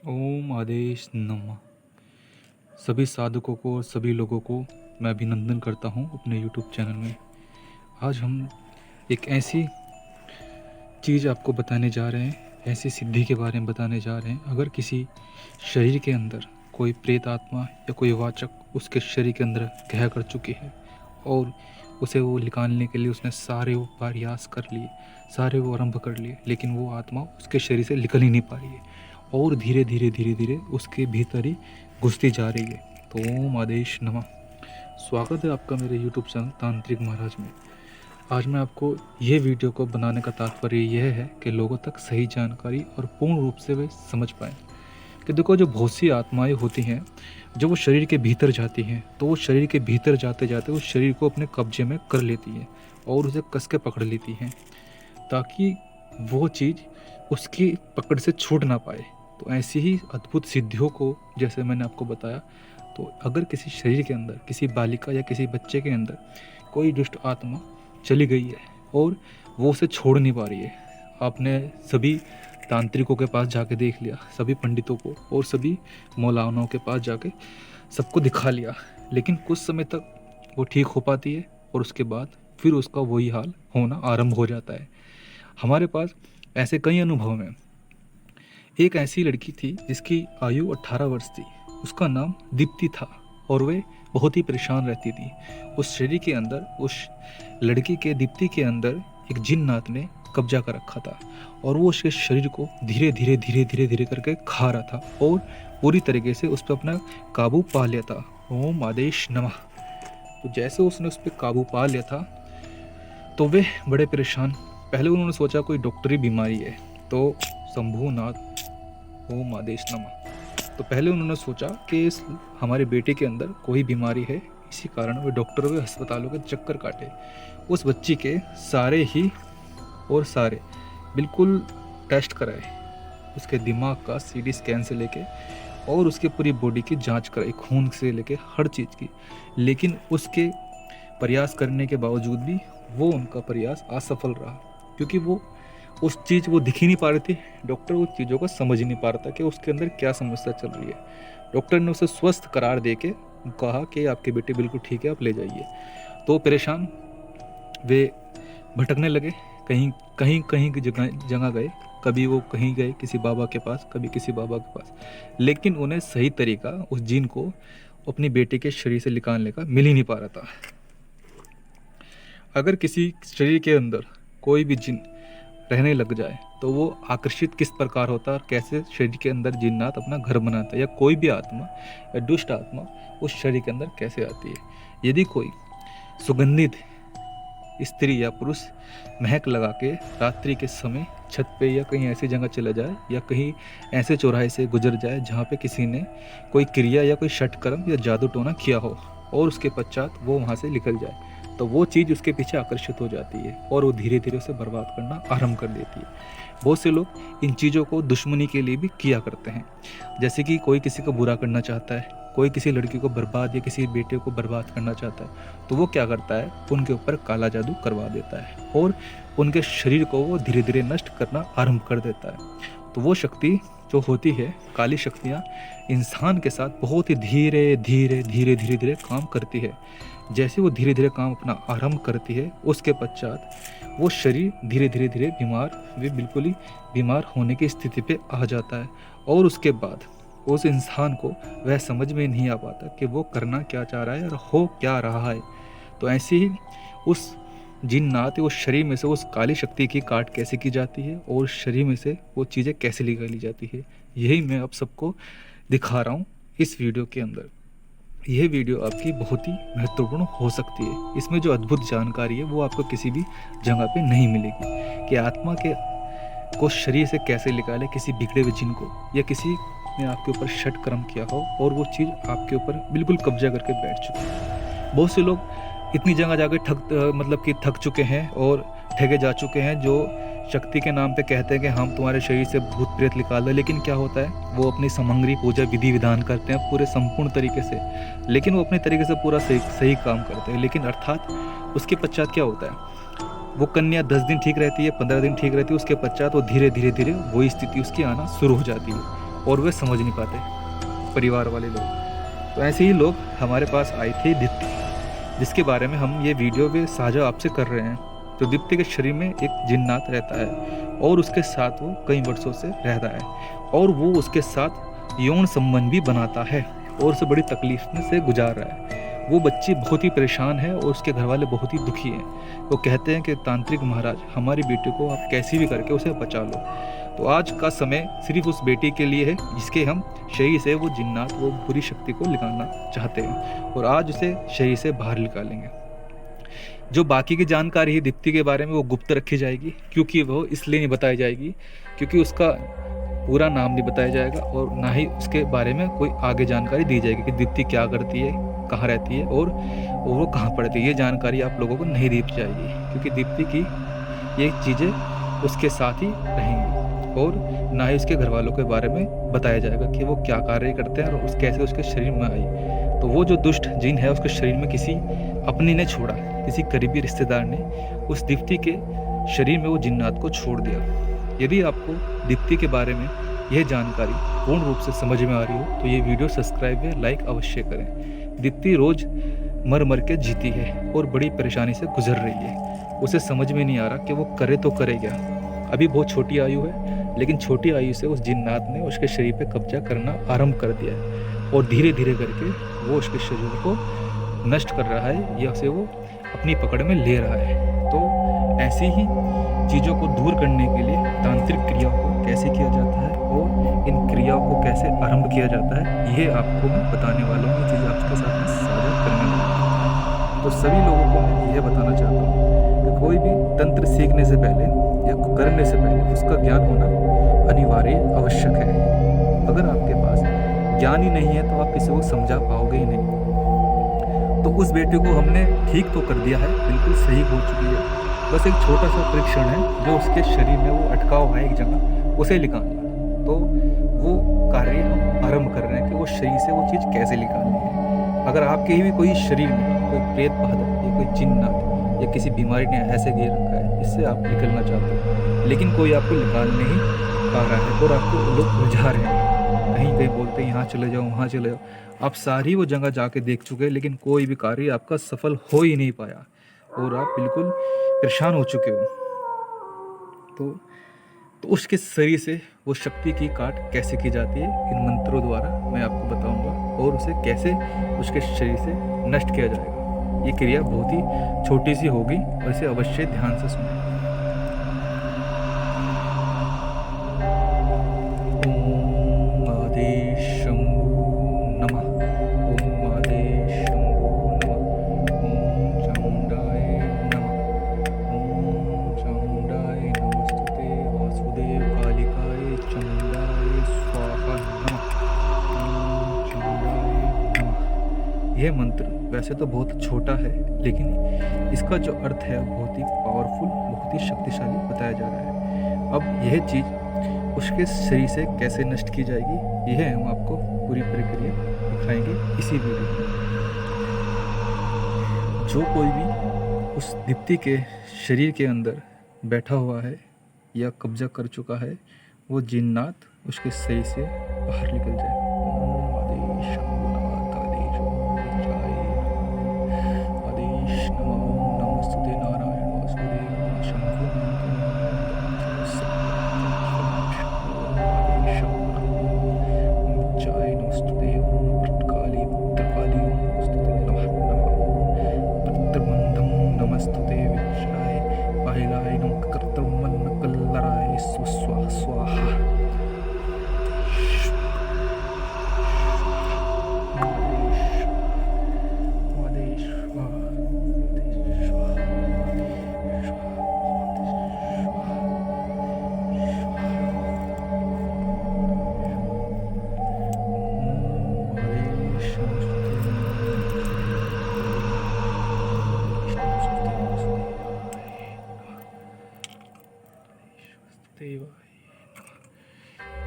ओम आदेश नमः। सभी साधकों को और सभी लोगों को मैं अभिनंदन करता हूं अपने YouTube चैनल में। आज हम एक ऐसी चीज़ आपको बताने जा रहे हैं, ऐसी सिद्धि के बारे में बताने जा रहे हैं। अगर किसी शरीर के अंदर कोई प्रेत आत्मा या कोई वाचक उसके शरीर के अंदर घा कर चुकी है और उसे वो निकालने के लिए उसने सारे वो प्रयास कर लिए, सारे वो आरंभ कर लिए, लेकिन वो आत्मा उसके शरीर से निकल ही नहीं पा रही है और धीरे धीरे धीरे धीरे उसके भीतर ही घुसती जा रही है। तो ओम आदेश नमः। स्वागत है आपका मेरे YouTube चैनल तांत्रिक महाराज में। आज मैं आपको ये वीडियो को बनाने का तात्पर्य यह है कि लोगों तक सही जानकारी और पूर्ण रूप से वे समझ पाएँ कि देखो, जो बहुत सी आत्माएँ होती हैं, जब वो शरीर के भीतर जाती हैं तो वो शरीर के भीतर जाते जाते उस शरीर को अपने कब्जे में कर लेती है और उसे कस के पकड़ लेती हैं ताकि वो चीज़ उसकी पकड़ से छूट ना पाए। तो ऐसी ही अद्भुत सिद्धियों को जैसे मैंने आपको बताया, तो अगर किसी शरीर के अंदर, किसी बालिका या किसी बच्चे के अंदर कोई दुष्ट आत्मा चली गई है और वो उसे छोड़ नहीं पा रही है, आपने सभी तांत्रिकों के पास जाके देख लिया, सभी पंडितों को और सभी मौलानाओं के पास जाके सबको दिखा लिया, लेकिन कुछ समय तक वो ठीक हो पाती है और उसके बाद फिर उसका वही हाल होना आरंभ हो जाता है। हमारे पास ऐसे कई अनुभव हैं। एक ऐसी लड़की थी जिसकी आयु 18 वर्ष थी। उसका नाम दीप्ति था और वे बहुत ही परेशान रहती थी। उस शरीर के अंदर, उस लड़की के दीप्ति के अंदर एक जिन्नात ने कब्जा कर रखा था और वो उसके शरीर को धीरे धीरे धीरे धीरे धीरे करके खा रहा था और पूरी तरीके से उस पर अपना काबू पा लिया था। ओम आदेश नमः। तो जैसे उसने उस पर काबू पा लिया था तो वे बड़े परेशान। पहले उन्होंने सोचा कोई डॉक्टरी बीमारी है, तो शंभुनाथ ओम आदेश नमः। तो पहले उन्होंने सोचा कि इस हमारे बेटे के अंदर कोई बीमारी है, इसी कारण वे डॉक्टरों के अस्पतालों के चक्कर काटे। उस बच्ची के सारे बिल्कुल टेस्ट कराए, उसके दिमाग का सीटी स्कैन से लेके और उसके पूरी बॉडी की जांच कराई, खून से लेके हर चीज़ की। लेकिन उसके प्रयास करने के बावजूद भी वो उनका प्रयास असफल रहा, क्योंकि वो उस चीज़ वो दिख ही नहीं पा रही थी। डॉक्टर उस चीज़ों को समझ ही नहीं पा रहा था कि उसके अंदर क्या समस्या चल रही है। डॉक्टर ने उसे स्वस्थ करार दे के कहा कि आपके बेटे बिल्कुल ठीक है, आप ले जाइए। तो परेशान वे भटकने लगे, कहीं कहीं कहीं की जगह गए, कभी वो कहीं गए किसी बाबा के पास, कभी किसी बाबा के पास, लेकिन उन्हें सही तरीका उस जिन को अपनी बेटे के शरीर से निकालने का मिल ही नहीं पा रहा था। अगर किसी शरीर के अंदर कोई भी जिन रहने लग जाए तो वो आकर्षित किस प्रकार होता है और कैसे शरीर के अंदर जिन्नात अपना घर बनाता है, या कोई भी आत्मा या दुष्ट आत्मा उस शरीर के अंदर कैसे आती है। यदि कोई सुगंधित स्त्री या पुरुष महक लगा के रात्रि के समय छत पे या कहीं ऐसी जगह चला जाए या कहीं ऐसे चौराहे से गुजर जाए जहाँ पे किसी ने कोई क्रिया या कोई षटकर्म या जादू टोना किया हो और उसके पश्चात वो वहाँ से निकल जाए, तो वो चीज़ उसके पीछे आकर्षित हो जाती है और वो धीरे धीरे उसे बर्बाद करना आरंभ कर देती है। बहुत से लोग इन चीज़ों को दुश्मनी के लिए भी किया करते हैं। जैसे कि कोई किसी को बुरा करना चाहता है, कोई किसी लड़की को बर्बाद या किसी बेटे को बर्बाद करना चाहता है, तो वो क्या करता है, उनके ऊपर काला जादू करवा देता है और उनके शरीर को वो धीरे धीरे नष्ट करना आरंभ कर देता है। तो वो शक्ति जो होती है, काली शक्तियाँ इंसान के साथ बहुत ही धीरे धीरे धीरे धीरे धीरे काम करती है। जैसे वो धीरे धीरे काम अपना आरंभ करती है, उसके पश्चात वो शरीर धीरे धीरे धीरे बिल्कुल ही बीमार होने की स्थिति पे आ जाता है और उसके बाद उस इंसान को वह समझ में नहीं आ पाता कि वो करना क्या चाह रहा है और हो क्या रहा है। तो ऐसे ही उस जिन्नात, उस शरीर में से उस काली शक्ति की काट कैसे की जाती है और शरीर में से वो चीज़ें कैसे निकाली जाती है, यही मैं आप सबको दिखा रहा हूँ इस वीडियो के अंदर। यह वीडियो आपकी बहुत ही महत्वपूर्ण हो सकती है। इसमें जो अद्भुत जानकारी है वो आपको किसी भी जगह पे नहीं मिलेगी कि आत्मा के को शरीर से कैसे निकाले, किसी बिगड़े हुए जिन को, या किसी ने आपके ऊपर षटकर्म किया हो और वो चीज़ आपके ऊपर बिल्कुल कब्जा करके बैठ चुकी है। बहुत से लोग इतनी जगह जाकर थक चुके हैं और ठगे जा चुके हैं, जो शक्ति के नाम पे कहते हैं कि हम तुम्हारे शरीर से भूत प्रेत निकाल दें, लेकिन क्या होता है, वो अपनी सामग्री पूजा विधि विधान करते हैं पूरे संपूर्ण तरीके से, लेकिन वो अपने तरीके से पूरा सही काम करते हैं, लेकिन अर्थात उसके पश्चात क्या होता है, वो कन्या 10 दिन ठीक रहती है, 15 दिन ठीक रहती है, उसके पश्चात वो धीरे धीरे धीरे वही स्थिति उसकी आना शुरू हो जाती है। और वे समझ नहीं पाते, परिवार वाले लोग। तो ऐसे ही लोग हमारे पास आए थे दीप्ति, जिसके बारे में हम ये वीडियो भी साझा आपसे कर रहे हैं। तो दीप्ति के शरीर में एक जिन्नात रहता है और उसके साथ वो कई वर्षों से रहता है और वो उसके साथ यौन संबंध भी बनाता है और उसे बड़ी तकलीफ में से गुजार रहा है। वो बच्ची बहुत ही परेशान है और उसके घर वाले बहुत ही दुखी हैं। वो कहते हैं कि तांत्रिक महाराज, हमारी बेटी को आप कैसी भी करके उसे बचा लो। तो आज का समय सिर्फ उस बेटी के लिए है जिसके हम शरीर से वो जिन्नात, वो बुरी शक्ति को निकालना चाहते हैं और आज उसे शरीर से बाहर निकालेंगे। जो बाकी की जानकारी है दीप्ति के बारे में वो गुप्त रखी जाएगी, क्योंकि वो इसलिए नहीं बताई जाएगी क्योंकि उसका पूरा नाम नहीं बताया जाएगा और ना ही उसके बारे में कोई आगे जानकारी दी जाएगी कि दीप्ति क्या करती है, कहाँ रहती है और वो कहाँ पढ़ती है। ये जानकारी आप लोगों को नहीं दी जाएगी क्योंकि दीप्ति की ये चीज़ें उसके साथ ही रहेंगी और ना ही उसके घर वालों के बारे में बताया जाएगा कि वो क्या कार्य करते हैं और कैसे उसके शरीर में आई। तो वो जो दुष्ट जिन है उसके शरीर में किसी अपनी ने छोड़ा, किसी करीबी रिश्तेदार ने उस दीप्ति के शरीर में वो जिन्नात को छोड़ दिया। यदि आपको दीप्ति के बारे में यह जानकारी पूर्ण रूप से समझ में आ रही हो तो ये वीडियो सब्सक्राइब या लाइक अवश्य करें। दीप्ति रोज मर मर के जीती है और बड़ी परेशानी से गुजर रही है। उसे समझ में नहीं आ रहा कि वो करे तो करे क्या। अभी बहुत छोटी आयु है, लेकिन छोटी आयु से उस जिन्नात ने उसके शरीर पे कब्जा करना आरंभ कर दिया है और धीरे धीरे करके वो उसके शरीर को नष्ट कर रहा है या उसे वो अपनी पकड़ में ले रहा है। तो ऐसी ही चीज़ों को दूर करने के लिए तांत्रिक क्रियाओं को कैसे किया जाता है और इन क्रियाओं को कैसे आरंभ किया जाता है, ये आपको मैं बताने वाला हूँ। ये चीज़ आपके साथ में साझा करने वाला हूँ। तो सभी लोगों को मैं ये बताना चाहता हूँ कि कोई भी तंत्र सीखने से पहले या करने से पहले उसका ज्ञान होना अनिवार्य आवश्यक है। अगर आपके पास ज्ञान ही नहीं है तो आप किसी को समझा पाओगे ही नहीं। तो उस बेटे को हमने ठीक तो कर दिया है, बिल्कुल सही हो चुकी है। बस एक छोटा सा परीक्षण है जो उसके शरीर में वो अटका हुआ है एक जगह, उसे निकालना। तो वो कार्य हम आरंभ कर रहे हैं कि वो शरीर से वो चीज़ कैसे निकालनी है। अगर आपके भी कोई शरीर में कोई प्रेत बाधा या कोई जिन्नात या किसी बीमारी ने ऐसे घेर रखा है जिससे आप निकलना चाहते हो, लेकिन कोई आपको निकाल नहीं पा रहा है और आपको लोग उलझा रहे हैं, कहीं कहीं बोलते हैं यहाँ चले जाओ वहाँ चले जाओ। आप सारी वो जगह जाके देख चुके हैं लेकिन कोई भी कार्य आपका सफल हो ही नहीं पाया और आप बिल्कुल परेशान हो चुके हो। तो उसके शरीर से वो शक्ति की काट कैसे की जाती है, इन मंत्रों द्वारा मैं आपको बताऊंगा और उसे कैसे उसके शरीर से नष्ट किया जाएगा। ये क्रिया बहुत ही छोटी सी होगी और इसे अवश्य ध्यान से सुनें। ओम आदेश शंभु नमः, ओम आदेश शंभु नमः, ओम चामुंडाय नमः, ओम चामुंडाय नमस्तुते वासुदेव कालिकाय चामुंडाय स्वाहा नमः, ओम चामुंडाय नमः। यह मंत्र वैसे तो बहुत छोटा है लेकिन इसका जो अर्थ है बहुत ही पावरफुल, बहुत ही शक्तिशाली बताया जा रहा है। अब यह चीज़ उसके शरीर से कैसे नष्ट की जाएगी, यह हम आपको पूरी प्रक्रिया दिखाएंगे इसी वीडियो में। जो कोई भी उस दीप्ति के शरीर के अंदर बैठा हुआ है या कब्जा कर चुका है, वो जिन्नात उसके शरीर से बाहर निकल जाए। ओम आदेश शंभुनाथ आदेश आदेश नमो नमस्तुते नारायण वासुदेव शंभु जय नमस्तुते ओम भट्टकाली भद्रकाली नमस्तुते नमः नमः भद्रमंदम नमस्तुते विजय पाहिलाय नम कर्तमन कल्लराय स्वस्वा स्वाहा।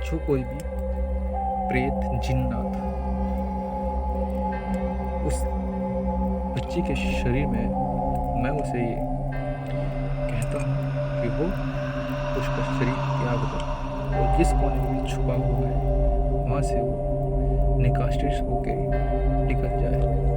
जो कोई भी प्रेत जिन्नात उस बच्ची के शरीर में, मैं उसे ये कहता हूँ कि वो उसका शरीर त्याग दो और जिस कोने में छुपा हुआ है वहाँ से वो निकास्टिस होके निकल जाए।